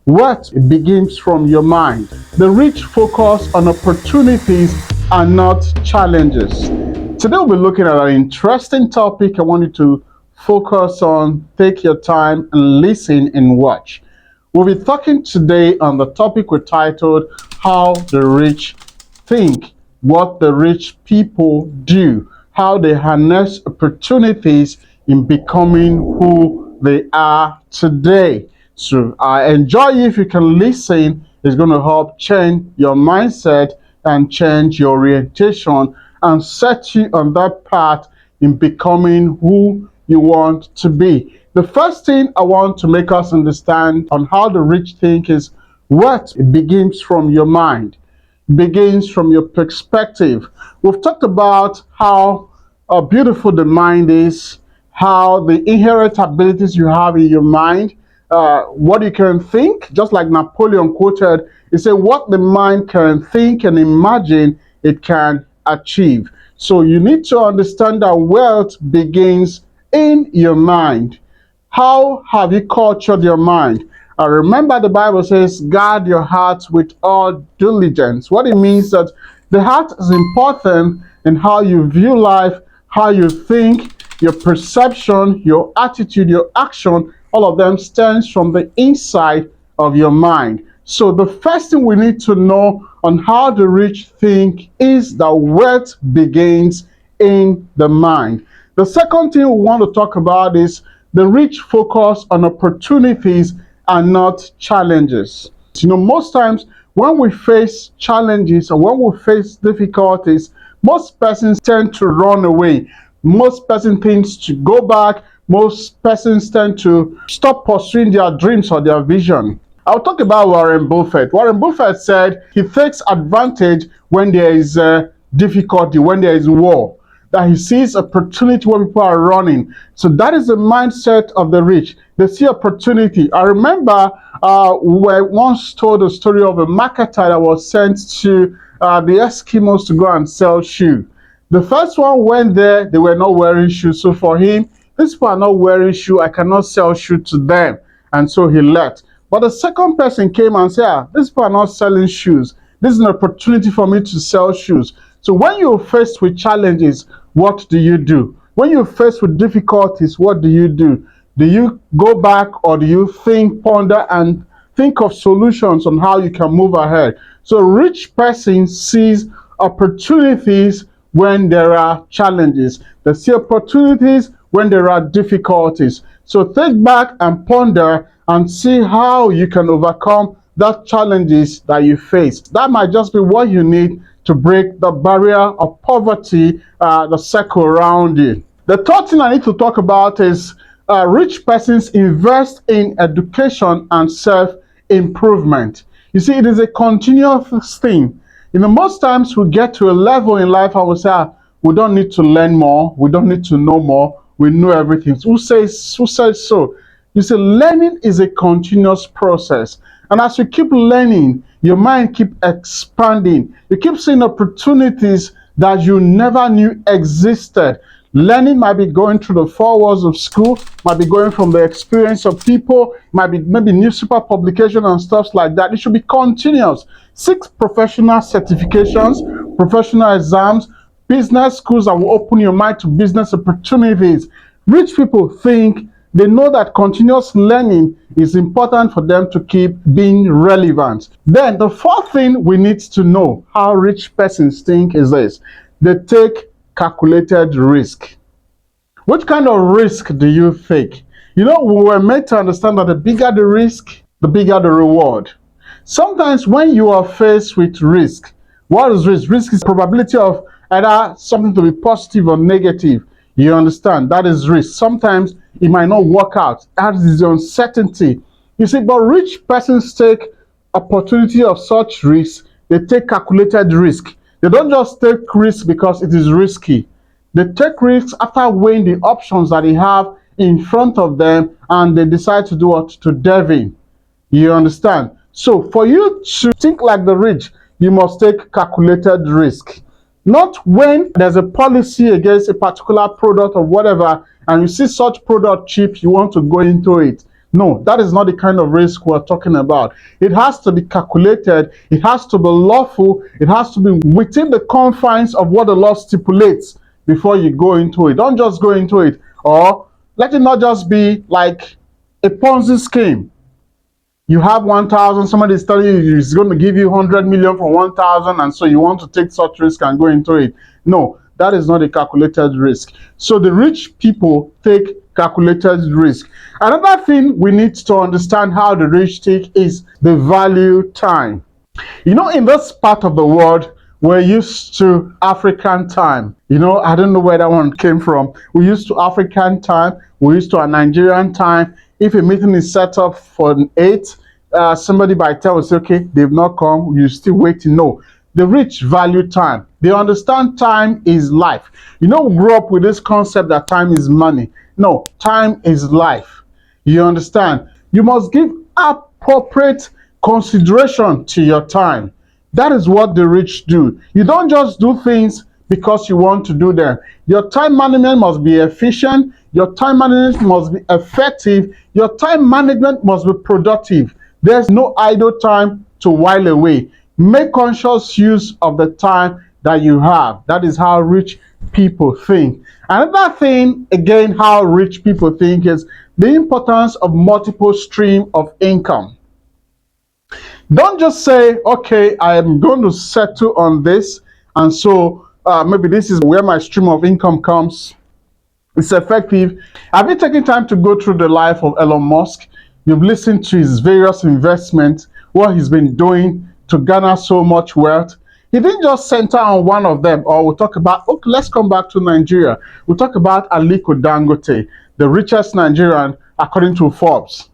Wealth begins from your mind. The rich focus on opportunities and not challenges. Today we'll be looking at an interesting topic. I want you to focus on, take your time and listen and watch. We'll be talking today on the topic we titled How the Rich Think, what the rich people do, how they harness opportunities in becoming who they are today. So I enjoy you if you can listen. It's going to help change your mindset and change your orientation and set you on that path in becoming who you want to be. The first thing I want to make us understand on how the rich think is what it begins from your mind, begins from your perspective. We've talked about how beautiful the mind is, how the inherent abilities you have in your mind, what you can think, just like Napoleon quoted, he said, what the mind can think and imagine, it can achieve. So you need to understand that wealth begins in your mind. How have you cultured your mind? Remember, the Bible says, guard your heart with all diligence. What it means that the heart is important in how you view life, how you think, your perception, your attitude, your action. All of them stems from the inside of your mind. So the first thing we need to know on how the rich think is that wealth begins in the mind. The second thing we want to talk about is the rich focus on opportunities and not challenges. You know, most times when we face challenges or when we face difficulties, most persons tend to run away. Most persons tend to go back. Most persons tend to stop pursuing their dreams or their vision. I'll talk about Warren Buffett. Warren Buffett said he takes advantage when there is difficulty, when there is war, that he sees opportunity when people are running. So that is the mindset of the rich. They see opportunity. I remember we once told the story of a marketer that was sent to the Eskimos to go and sell shoes. The first one went there, they were not wearing shoes. So for him, these people are not wearing shoes, I cannot sell shoes to them. And so he left. But the second person came and said, these people are not selling shoes. This is an opportunity for me to sell shoes. So when you're faced with challenges, what do you do? When you're faced with difficulties, what do you do? Do you go back or do you think, ponder, and think of solutions on how you can move ahead? So a rich person sees opportunities when there are challenges. They see opportunities when there are difficulties. So think back and ponder and see how you can overcome that challenges that you face. That might just be what you need to break the barrier of poverty, the circle around you. The third thing I need to talk about is rich persons invest in education and self-improvement. You see, it is a continuous thing. You know, most times we get to a level in life and we say, we don't need to learn more, we don't need to know more, we know everything. Who says so? You see, learning is a continuous process. And as you keep learning, your mind keep expanding. You keep seeing opportunities that you never knew existed. Learning might be going through the four walls of school, might be going from the experience of people, might be maybe newspaper publication and stuff like that. It should be continuous. 6 professional certifications, professional exams, business schools that will open your mind to business opportunities. Rich people think they know that continuous learning is important for them to keep being relevant. Then the fourth thing we need to know how rich persons think is this: they take calculated risk. Which kind of risk do you take? You know, we were meant to understand that the bigger the risk, the bigger the reward. Sometimes when you are faced with risk, what is risk? Risk is probability of either something to be positive or negative. You understand? That is risk. Sometimes it might not work out. That is the uncertainty. You see, but rich persons take opportunity of such risk. They take calculated risk. They don't just take risk because it is risky. They take risks after weighing the options that they have in front of them, and they decide to do what? To delve in. You understand? So for you to think like the rich, you must take calculated risk. Not when there's a policy against a particular product or whatever, and you see such product cheap, you want to go into it. No, that is not the kind of risk we're talking about. It has to be calculated, it has to be lawful, it has to be within the confines of what the law stipulates before you go into it. Don't just go into it, or let it not just be like a Ponzi scheme. You have 1,000, somebody is telling you he's going to give you 100 million for 1,000, and so you want to take such risk and go into it. No, that is not a calculated risk. So the rich people take calculated risk. Another thing we need to understand how the rich take is the value time. You know, in this part of the world, we're used to African time. You know, I don't know where that one came from. We're used to African time. We're used to a Nigerian time. If a meeting is set up for 8, somebody by 10 will say, okay, they've not come, you're still waiting. No, the rich value time. They understand time is life. You know, we grew up with this concept that time is money. No, time is life. You understand? You must give appropriate consideration to your time. That is what the rich do. You don't just do things because you want to do them. Your time management must be efficient. Your time management must be effective. Your time management must be productive. There's no idle time to while away. Make conscious use of the time that you have. That is how rich people think. Another thing, again, how rich people think is the importance of multiple streams of income. Don't just say, okay, I am going to settle on this, and so maybe this is where my stream of income comes. It's effective. Have you taken time to go through the life of Elon Musk? You've listened to his various investments, what he's been doing to garner so much wealth. He didn't just center on one of them, or we'll talk about, okay, let's come back to Nigeria. We'll talk about Aliko Dangote, the richest Nigerian according to Forbes.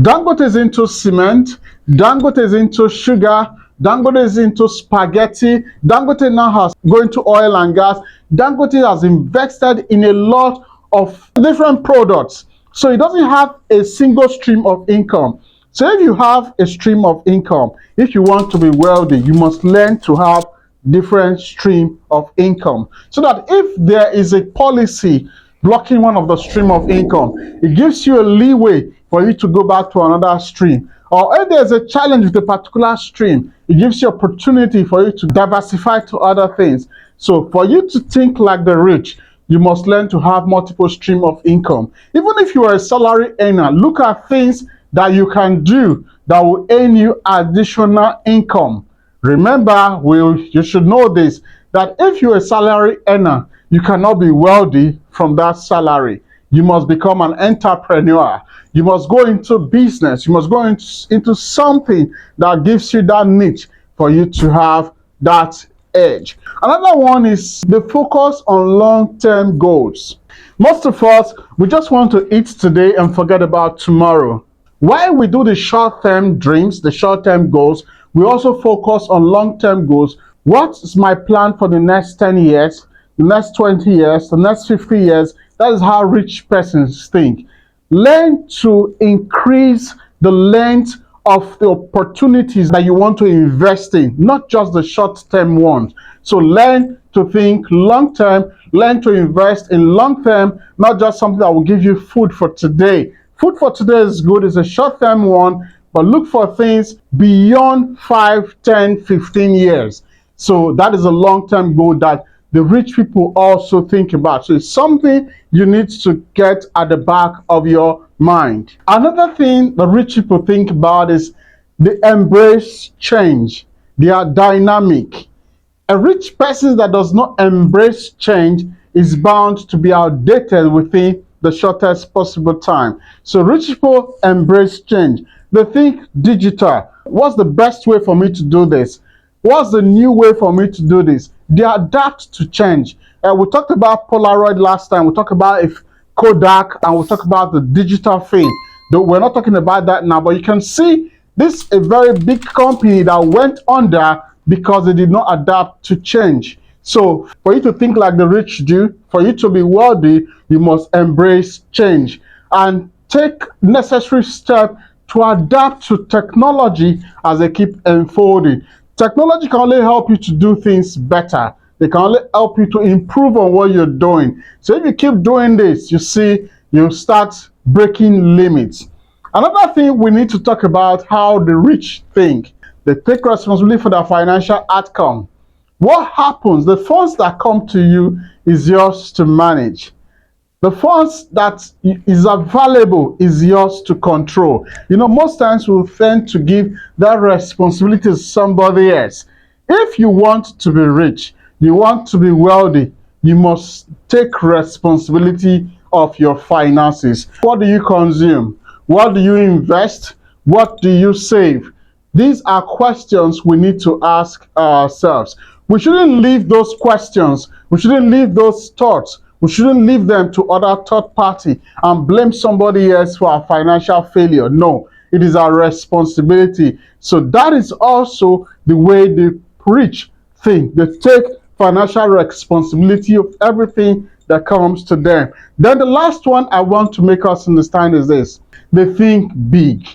Dangote is into cement, Dangote is into sugar, Dangote is into spaghetti, Dangote now has going to oil and gas. Dangote has invested in a lot of different products. So he doesn't have a single stream of income. So if you have a stream of income, if you want to be wealthy, you must learn to have different stream of income. So that if there is a policy blocking one of the stream of income, it gives you a leeway for you to go back to another stream. Or if there's a challenge with a particular stream, it gives you opportunity for you to diversify to other things. So for you to think like the rich, you must learn to have multiple stream of income. Even if you are a salary earner, look at things that you can do that will earn you additional income. Remember, you should know this, that if you're a salary earner, you cannot be wealthy from that salary. You must become an entrepreneur. You must go into business. You must go into something that gives you that niche for you to have that edge. Another one is the focus on long-term goals. Most of us, we just want to eat today and forget about tomorrow. While we do the short-term dreams, the short-term goals, we also focus on long-term goals. What is my plan for the next 10 years, the next 20 years, the next 50 years? That is how rich persons think. Learn to increase the length of the opportunities that you want to invest in, not just the short-term ones. So learn to think long-term, learn to invest in long-term, not just something that will give you food for today. Food for today is good, it's a short-term one, but look for things beyond 5, 10, 15 years. So that is a long-term goal that the rich people also think about. So it's something you need to get at the back of your mind. Another thing the rich people think about is they embrace change. They are dynamic. A rich person that does not embrace change is bound to be outdated within the shortest possible time. So rich people embrace change. They think digital. What's the best way for me to do this? What's the new way for me to do this? They adapt to change. We talked about Polaroid last time. We talked about Kodak, and we talked about the digital thing. Though we're not talking about that now, but you can see this is a very big company that went under because they did not adapt to change. So for you to think like the rich do, for you to be wealthy, you must embrace change and take necessary steps to adapt to technology as they keep unfolding. Technology can only help you to do things better. They can only help you to improve on what you're doing. So if you keep doing this, you see, You start breaking limits. Another thing we need to talk about how the rich think. They take responsibility for their financial outcome. What happens? The funds that come to you is yours to manage. The funds that is available is yours to control. Most times we'll tend to give that responsibility to somebody else. If you want to be rich, you want to be wealthy, you must take responsibility of your finances. What do you consume? What do you invest? What do you save? These are questions we need to ask ourselves. We shouldn't leave those questions, we shouldn't leave those thoughts, we shouldn't leave them to other third party and blame somebody else for our financial failure. No, it is our responsibility. So that is also the way the rich think. They take financial responsibility of everything that comes to them. Then the last one I want to make us understand is this: they think big.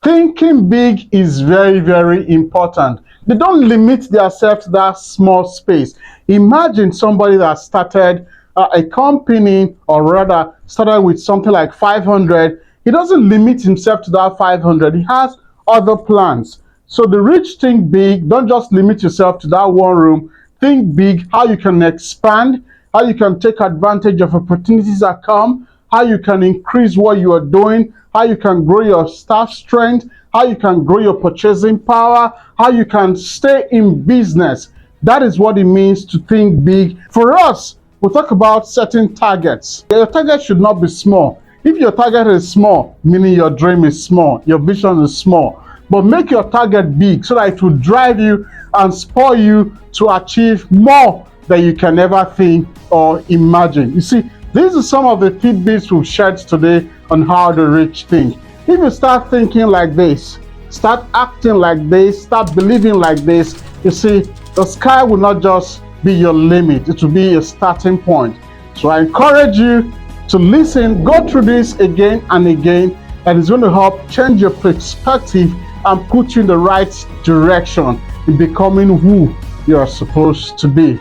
Thinking big is very, very important. They don't limit themselves to that small space. Imagine somebody that started a company, or rather started with something like 500. He doesn't limit himself to that 500. He has other plans. So the rich think big. Don't just limit yourself to that one room. Think big, how you can expand, how you can take advantage of opportunities that come, how you can increase what you are doing, how you can grow your staff strength, how you can grow your purchasing power, how you can stay in business. That is what it means to think big. For us, we talk about setting targets. Your target should not be small. If your target is small, meaning your dream is small, your vision is small, but make your target big so that it will drive you and spur you to achieve more than you can ever think or imagine. You see, these are some of the tidbits we've shared today on how the rich think. If you start thinking like this, start acting like this, start believing like this, you see, the sky will not just be your limit, it will be a starting point. So I encourage you to listen, go through this again and again, and it's going to help change your perspective and put you in the right direction in becoming who you are supposed to be.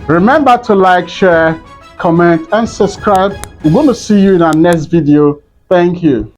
Remember to like, share, comment, and subscribe. We're going to see you in our next video. Thank you.